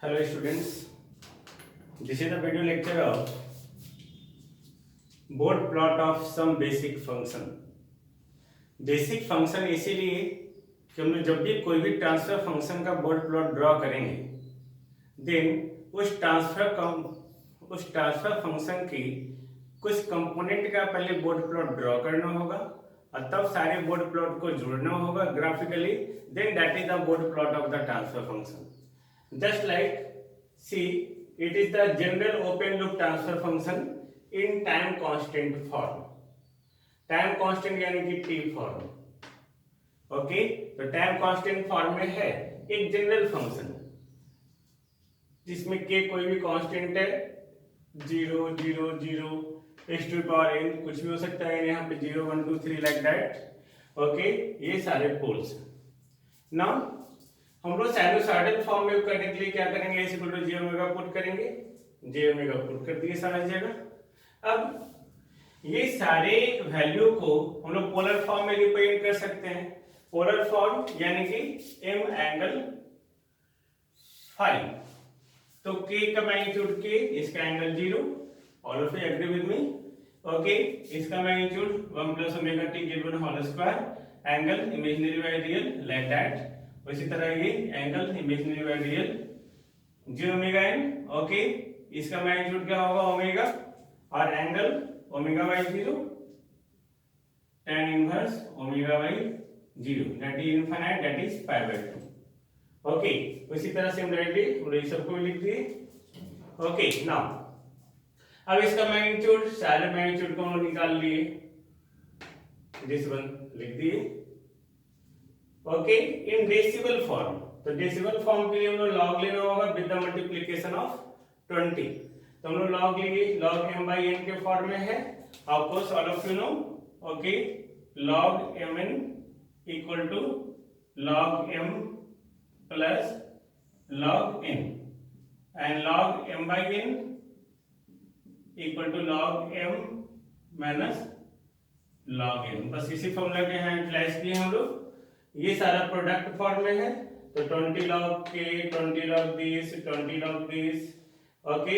Hello students, this is the video lecture of board plot of some basic function. Basic function इसीलिए कि हम लोग जब भी कोई भी ट्रांसफर फंक्शन का बोर्ड प्लॉट ड्रॉ करेंगे देन उस ट्रांसफर फंक्शन की कुछ कंपोनेंट का पहले बोर्ड प्लॉट ड्रॉ करना होगा और तब सारे बोर्ड प्लॉट को जोड़ना होगा graphically, then that is the board plot of the transfer function. Just like see, it is the general open loop transfer function in time constant form. Time constant यानी कि टी फॉर्म. ओके, तो time constant form में है एक general function जिसमें के कोई भी कांस्टेंट है, 0 0 0 एक्स टू पावर n कुछ भी हो सकता है, यहाँ पे 0 1 2 3 लाइक दैट. ओके, ये सारे पोल्स. नाउ हम लोग साइनोसॉइडल फॉर्म में करने के लिए क्या करेंगे, इस equal to j omega put करेंगे, जे ओमेगा पुट कर दिए सारा जगह. अब ये सारे वैल्यू को हम लोग पोलर फॉर्म में रिप्रेजेंट कर सकते हैं. पोलर फॉर्म यानी कि m एंगल फाई, तो k का मैग्नीट्यूड k, इसका angle 0. All of you agree with me? Okay, इसका magnitude 1 plus omega t given whole square, angle imaginary by real like that. उसी तरह ये angle imaginary by real j omega n. Okay, इसका magnitude क्या होगा omega, और angle omega by 0 tan inverse omega by 0 that is infinite, that is pi by 2. Okay, उसी तरह similarly हम ये सबको लिख दिए. ओके, नाउ अब इसका मैग्नीट्यूड, सारे मैग्नीट्यूड को हम निकाल लिए, दिस वन लिख दिए. ओके, इन डेसिमल फॉर्म, तो डेसिमल फॉर्म के लिए हम लोग लॉग लेना होगा विद द मल्टीप्लिकेशन ऑफ 20. तो हम लोग लॉग लिए, लॉग m बाई n के फॉर्म में है. Of course all of you know. Okay, log mn equal to log m plus log n, and log m by n equal to log m minus log n. बस इसी formula के यहाँ utilise किए हम लोग. ये सारा प्रोडक्ट फॉर्म में है, तो 20 log k 20 log this 20 log this. Okay,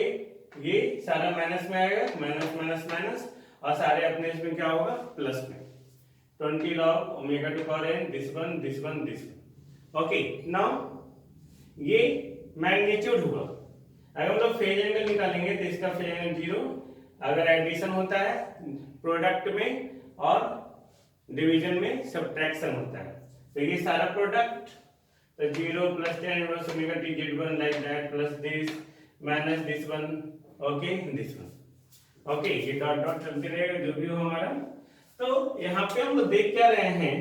ये सारा माइनस में आएगा, माइनस माइनस माइनस, और सारे अपने इसमें क्या होगा प्लस में. 20 log omega to power n, this one this one this one. Okay, now ये मैग्नीट्यूड हुआ. अगर हम लोग फेज एंगल निकालेंगे तो इसका फेज एंगल 0 अगर एडिशन होता है प्रोडक्ट में और डिवीजन में सब्ट्रैक्शन होता है. तो ये सारा प्रोडक्ट, तो 0 plus tan inverse omega t z1 like that plus this minus this one. Okay, this one. Okay, ये डॉट डॉट चलते रहेगा जो भी हो हमारा. तो यहाँ पे हम लोग देख क्या रहे हैं,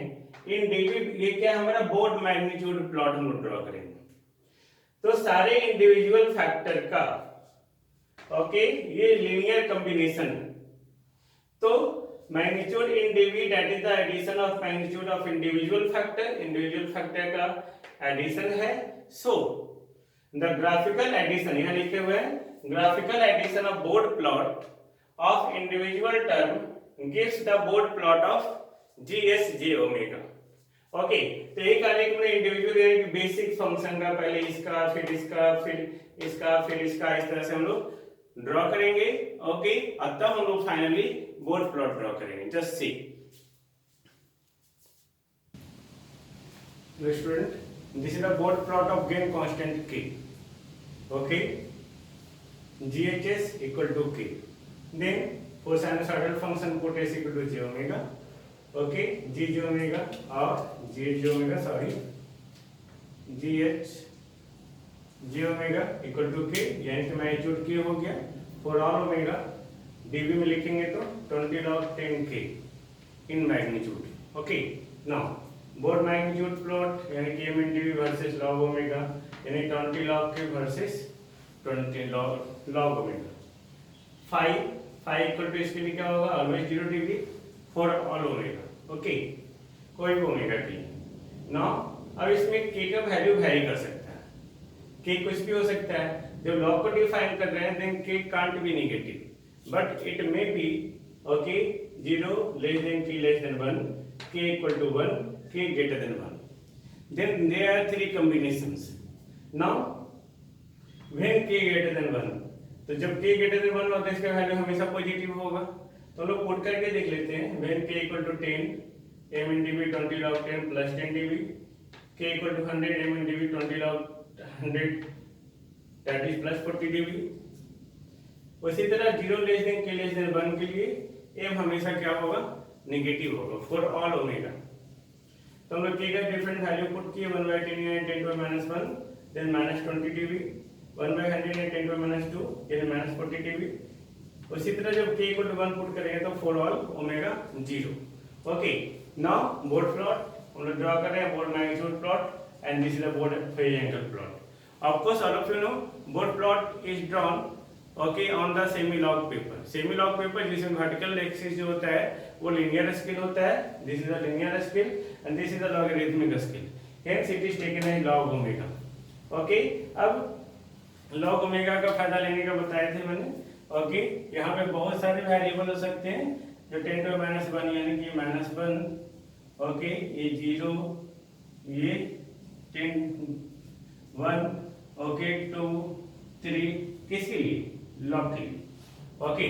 इन डीवी ये क्या हमारा बोर्ड मैग्नीट्यूड प्लॉट हम लोग ड्रॉ करेंगे. तो सारे इंडिविजुअल फैक्टर का ओके ये लीनियर कॉम्बिनेशन. तो magnitude in dB that is the addition of magnitude of individual factor, individual factor का एडिशन है. सो द ग्राफिकल एडिशन यहाँ लिखे हुए हैं, graphical addition of board plot of individual term gives the board plot of gs j omega. Okay, तो एक आलेख में इंडिविजुअल बेसिक फंक्शन का पहले इसका फिर इसका फिर इसका फिर इसका इस तरह से हम लोग ड्रॉ करेंगे. ओके, और तब हम लोग फाइनली बोर्ड प्लॉट ड्रॉ करेंगे. Just see student, this is the board plot of gain constant k. Okay, GHS equal to k. Then for sinusoidal function put s equal to j omega. Okay, g j omega और g j omega sorry gh j omega equal to k, यानी कि magnitude k हो गया. for all omega dv में लिखेंगे तो 20 log 10k in magnitude. Okay, now board magnitude plot यानी कि m in dv versus log omega, यानी 20 log k versus 20 log omega. Phi equal to इसके लिए क्या होगा, always 0 degree for all omega. Okay, कोई भी ओमेगा के लिए. नाउ अब इसमें k का वैल्यू वेरी कर सकता है, k कुछ भी हो सकता है. जब लॉग को डिफाइन कर रहे हैं then k can't be negative, but it may be okay 0 less than k less than 1, k equal to 1, k greater than 1. Then there are 3 combinations. Now when k greater than 1, तो जब k greater than 1 होता है इसका value हमेशा positive होगा। तो हम लोग पुट करके देख लेते हैं। When k equal to 10 m in dv 20 log 10 plus 10 dv, k equal to 100 m in dv 20 log 100 that is plus 40 dv। उसी तरह 0 less than k less than 1 के लिए m हमेशा क्या होगा, नेगेटिव होगा फॉर ऑल ओमेगा। तो हम लोग k का डिफरेंट वैल्यू पुट किए 1/10 या 10 to minus 1 देन -20 dB, 1/100 या 10 to minus 2 यानी -40 dB। उसी तरह जब k इक्वल टू 1 पुट करेंगे तो for all omega 0। Okay, now board plot हम लोग ड्रॉ कर रहे हैं, board magnitude plot and this is the board phase angle plot. Of course all of you know board plot is drawn okay on the semi log paper. Semi log paper जिसमें vertical axis जो होता है वो linear scale होता है, this is the linear scale and this is the logarithmic scale, hence it is taken as log omega. Okay, अब log omega का फायदा लेने का बताए थे मैंने। ओके, यहाँ पे बहुत सारे वेरिएबल हो सकते हैं जो 10 to minus 1 यानी कि -1, ओके ये 0, ये 10 1, ओके 2 3, किसके लिए, लॉग के लिए। ओके,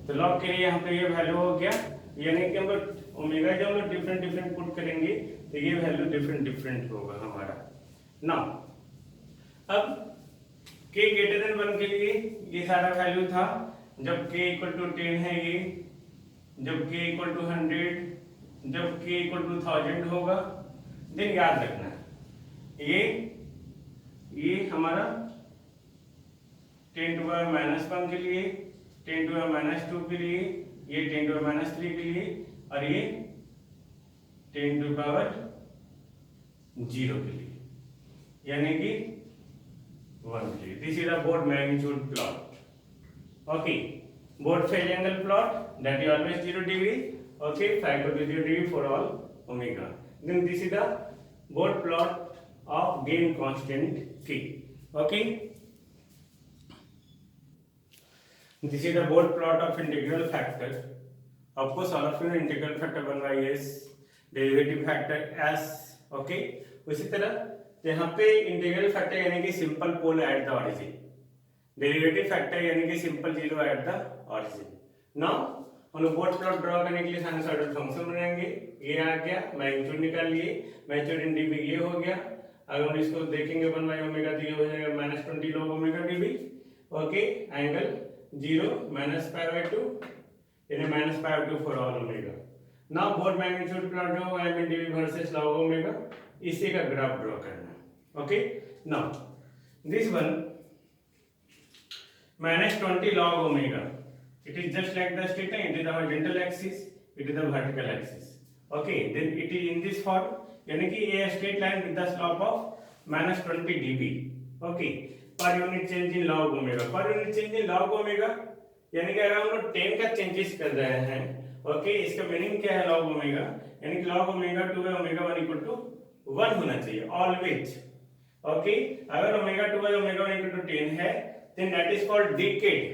तो लॉग के लिए यहाँ पे ये वैल्यू हो गया, यानी कि हम लोग ओमेगा जब हम लोग डिफरेंट डिफरेंट पुट करेंगे तो ये वैल्यू डिफरेंट डिफरेंट होगा हमारा। नाउ अब k ग्रेटर देन 1 के लिए ये सारा वैल्यू था, जब k इक्वल टू 10 है ये, जब k इक्वल टू 100, जब k इक्वल टू 1000 होगा। देन याद रखना ये हमारा 10 to -1 के लिए, 10 to -2 के लिए, ये 10 to -3 के लिए और ये 10 to (0) के लिए, यानी कि 1 के लिए। This is the board magnitude plot. Okay, board phase angle plot that is always 0 degree, okay, 5 to 0 degree for all omega. Then this is the board plot of gain constant k. Okay, this is the board plot of integral factor. Of course all of you know integral factor 1 by s, derivative factor s। okay, उसी तरह यहाँ पे integral factor यानी कि simple pole at the origin, derivative factor यानी कि simple zero at the origin. Now हम लोग बोर्ड प्लॉट ड्रॉ करने के लिए साइनसॉइडल फंक्शन बनाएंगे। ये आ गया, मैग्नीट्यूड निकाल लिए, मैग्नीट्यूड इन डीबी ये हो गया। अगर हम इसको देखेंगे 1 बाय ओमेगा तो ये हो जाएगा -20 log omega dB. Okay, angle 0 -π/2 यानी -π/2 for all omega. Now Bode magnitude plot जो है m dB versus log omega, इसी का ग्राफ ड्रॉ करना। Okay, now this one -20 log omega, it is just like the theta, it is the horizontal axis, it is the vertical axis। okay, then it is in this form, यानी कि a straight line with the slope of -20 dB। okay, per unit change in log omega, per unit change in log omega यानी कि अगर हम लोग 10 का changes कर रहे हैं, ओके, इसका मीनिंग क्या है log omega, यानी कि log omega 2 by omega 1 equal to 1 होना चाहिए ऑलवेज। ओके, अगर omega 2 by omega 1 equal to 10 है then that is called decade।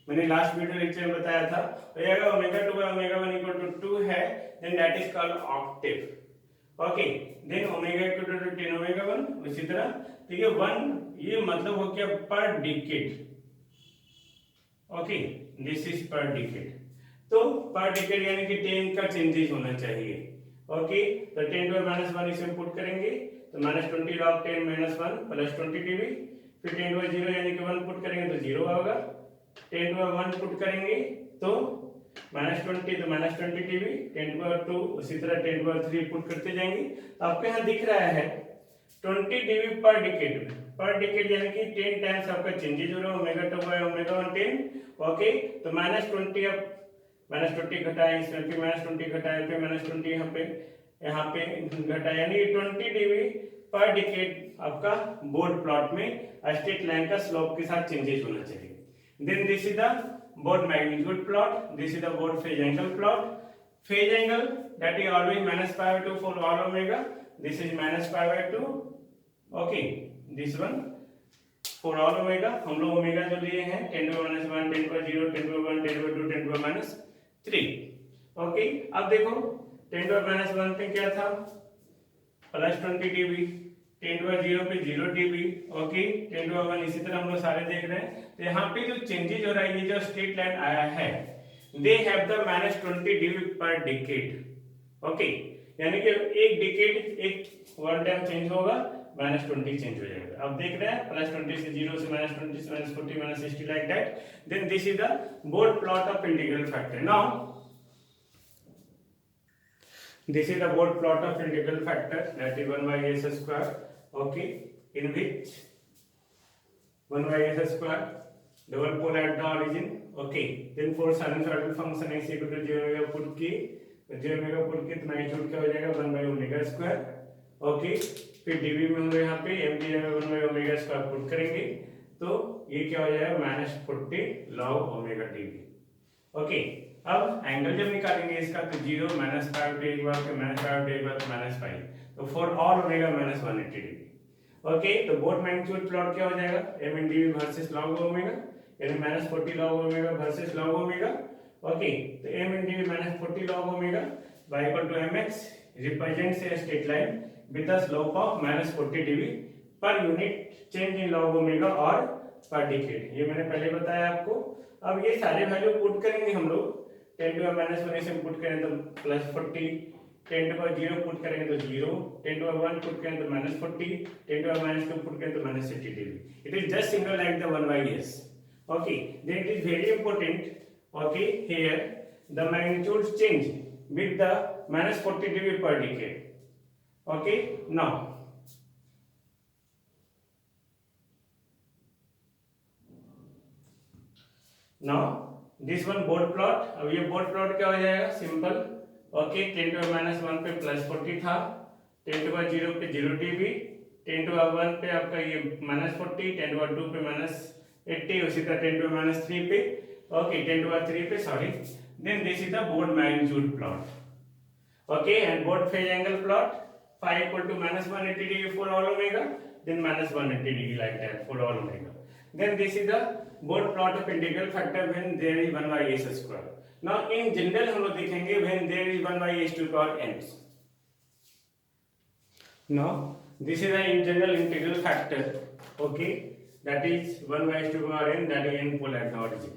मैंने लास्ट वीडियो लेक्चर में बताया था, तो ये अगर omega 2 by omega 1 equal to 2 है then that is called octave। Okay, then omega equal to 10 omega 1, इसी तरह तो ये 1, ये मतलब हो गया पर डिकेड। ओके, दिस इज पर डिकेड, तो पर डिकेड यानी कि 10 का चेंजेस होना चाहिए। ओके, तो 10 to -1 इसमें पुट करेंगे तो -20 log 10 -1 प्लस 20 dB, फिर 10 to 0 यानी कि 1 पुट करेंगे तो 0 होगा, 10 to 1 पुट करेंगे तो -20 तो -20 dB, 10 to 2 उसी तरह 10 to 3 पुट करते जाएंगे। तो आपको यहाँ दिख रहा है 20 dB पर डिकेड यानी कि 10 टाइम्स आपका चेंजेस हो रहा है ओमेगा 2 by ओमेगा 1 10। ओके, तो -20 अब -20 घटाएं, इसमें फिर -20 घटाएं, फिर -20 यहाँ पे घटाएं, यानी 20 dB पर डिकेड आपका बोर्ड प्लॉट में स्ट्रेट लाइन का स्लोप के साथ चेंजेस होना चाहिए। Then this is the board magnitude plot, this is the board phase angle plot। phase angle that is always -π/2 for all omega, this is -π/2। okay, this one for all omega, हम लोग omega जो लिए हैं 10 to -1 10 to 0 10 to 1 10 to 2 10 to -3। Okay, अब देखो 10 to -1 पे क्या था, +20 dB, 10 टू 0 पे 0 dB, ओके 10 टू 1 इसी तरह हम लोग सारे देख रहे हैं। तो यहाँ पे जो चेंजेज हो रहा है, ये जो स्ट्रेट लाइन आया है, they have the -20 dB per decade, okay यानी कि एक डिकेड एक वन टाइम चेंज होगा, -20 चेंज हो जाएगा। अब देख रहे हैं +20 से 0 से -20 से -40 -60 like that. Then this is the board plot of integral factor. Now this is the board plot of integral factor, that is 1 by s square, okay, in which 1 by s square double pole at the origin, okay, then for sinusoidal function x equal to j omega put k, j omega put k तो magnitude क्या हो जाएगा 1 by omega square, okay, फिर dv में हम लोग यहाँ पे m की जगह 1 by omega square पुट करेंगे तो ये क्या हो जाएगा -40 log omega dv, ओके। अब एंगल जब निकालेंगे इसका तो 0 -5 पे एक बार, फिर -5 पे एक बार, -5, तो for all omega -180 degree, okay. तो बोथ मैग्नीट्यूड प्लॉट क्या हो जाएगा m in dv versus log omega, यानी -40 log omega versus log omega, okay. तो m in dv -40 log omega by equal to mx represents a straight line with the slope of -40 dB per unit change in log omega और per decade, ये मैंने पहले बताया आपको। अब ये सारे वैल्यू पुट करेंगे हम लोग, 10 टू -1 से पुट करें तो +40, 10 टू 0 पुट करेंगे तो 0, 10 टू 1 पुट करें तो -40, 10 टू -2 पुट करें तो -60 dB। It is just similar like the 1 by s, okay। Then it is very important, okay, here the magnitudes change with the -40 dB per decade, okay। Now this one board plot, अब ये board plot क्या हो जाएगा simple, okay 10 to -1 पे +40 था, 10 to 0 पे 0 dB, 10 to 1 पे आपका ये -40, 10 टू 2 पे -80, उसी तरह 10 टू -3 पे, ओके 10 टू 3 पे, sorry. Then this is the board magnitude plot, okay, and board phase angle plot phi equal to -180 degree for all omega, then -180 degree like that for all omega. Then this is the board plot of integral factor when there is 1 by s square. Now in general हम लोग देखेंगे when there is 1 by s to the power n. Now this is the in general integral factor, okay, that is 1 by s to the power n, that is n pole at the origin,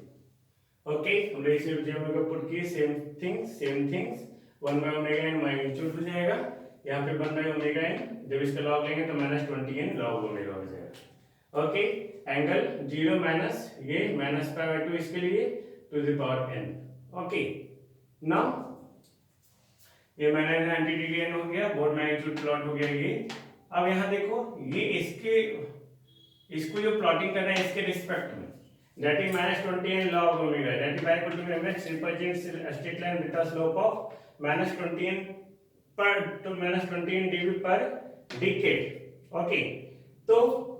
okay। हम लोग इसे j omega put किए, same things 1 by omega n magnitude हो जाएगा, यहाँ पे 1 by omega n, जब इसका log लेंगे तो -20n log omega हो जाएगा, ओके। एंगल 0 माइनस ये -π/2 इसके लिए to the power n, okay. Now ये -90 डिग्री n हो गया, बोर्ड मैग्नीट्यूड प्लॉट हो गया ये। अब यहाँ देखो ये इसको जो प्लॉटिंग करना है इसके रिस्पेक्ट में, that is -20n log omega, that is equal to mx represents a straight line with the slope of -20n per to -20n dB per decade, okay. तो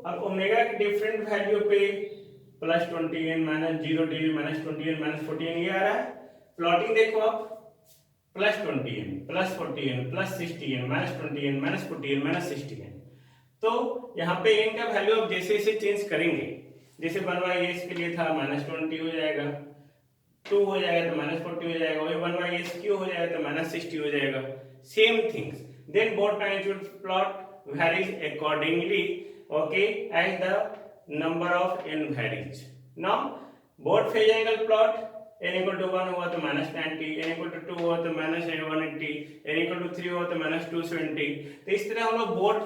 अब ओमेगा के डिफरेंट वैल्यू पे +20n -0 dB -20n -40n ये आ रहा है। Plotting देखो आप +20n +40n +60n -20n -40n -60n, तो यहाँ पे n का वैल्यू आप जैसे जैसे चेंज करेंगे, जैसे 1 by s के लिए था -20 हो जाएगा, 2 हो जाएगा तो -40 हो जाएगा, वही 1 by s क्यों हो जाएगा तो -60 हो जाएगा, same things. Then board magnitude plot varies accordingly, okay, as the number of n varies. Now both phase angle plot n equal to 1 हुआ तो -90, n equal to 2 हुआ तो -180, n equal to 3 हुआ तो -270। तो इस तरह हम लोग बोर्ड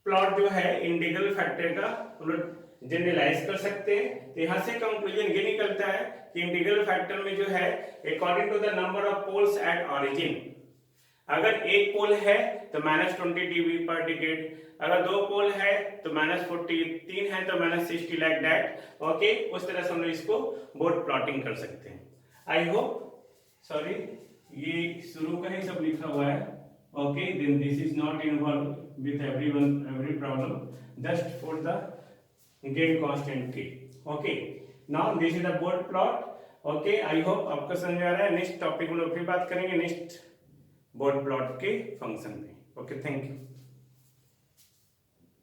प्लॉट जो है इंटीग्रल फैक्टर का हम लोग जनरलाइज कर सकते हैं। तो यहाँ से कंक्लूजन ये निकलता है कि इंटीग्रल फैक्टर में जो है according to the number of poles at origin, अगर एक पोल है तो -20 dB पर डिकेड, अगर 2 पोल है तो -40, 3 है तो -60 लाइक दैट, ओके। उस तरह से हम लोग इसको बोर्ड प्लॉटिंग कर सकते हैं। आई होप, सॉरी ये शुरू का ही सब लिखा हुआ है, okay. Then this is not involve with every problem, just for the gain constant K, okay. Now this is the board plot, okay. I hope आपको समझ आ रहा है। नेक्स्ट टॉपिक में लोग फिर बात करेंगे नेक्स्ट बोर्ड प्लॉट के फंक्शन में, ओके। Thank you.